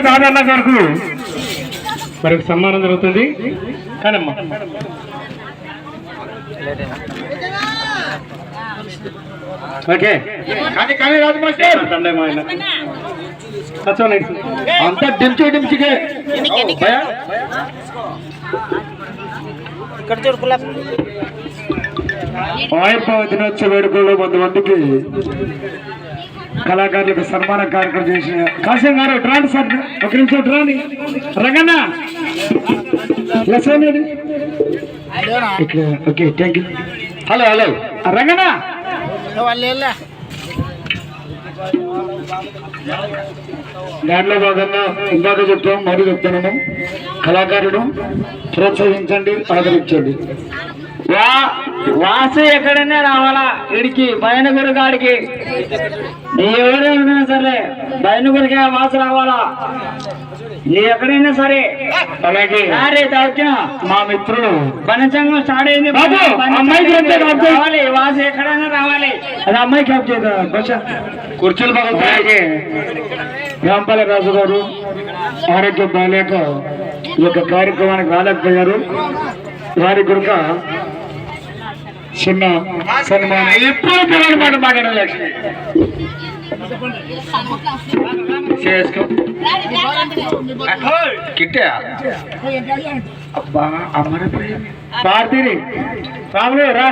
దాదన్న గారికి మరి సన్మానం జరుగుతుంది. కానమ్మా ఓకే కానీ రాజు మాస్టర్ అంత డించు డించుకే ఆయుర్భావ దినోత్సవ వేడుకల్లో 100 మందికి కళాకారులకు సన్మాన కార్యక్రమం చేసిన కాశం గారు డ్రాండి సార్, ఒక నిమిషం డ్రాండి. Ranganna okay thank you. Hello hello Ranganna దాంట్లో భాగంగా ఇందాక చెప్తాం, మరి చెప్తున్నాము, కళాకారుడు ప్రోత్సహించండి, ఆదరించండి. వాసు ఎక్కడైనా రావాలా ఇడికి బయనగురు గాడికి, నీ ఎవరైనా సరే బయనగురికే వాసు రావాలా, నీ ఎక్కడైనా సరే. అలాగే మా మిత్రులు బనచంగం స్టార్ట్ అయింది, రావాలి వాసు ఎక్కడైనా రావాలి. అది అమ్మాయి క్యాప్ చేద్దాం కుర్చీలు బాగా. రాంపల్లి రాజు గారు ఆరోగ్యం బాగాలేక ఈ యొక్క కార్యక్రమానికి రాలేకపోయారు. వారి గురుక చిన్న సన్మానం. ఎప్పుడు పిల్లలు మాట మాట్లాడాలి లక్ష్మి చేసుకో కిట్టా అబ్బా అమ్మని భారతీని రాములు రా.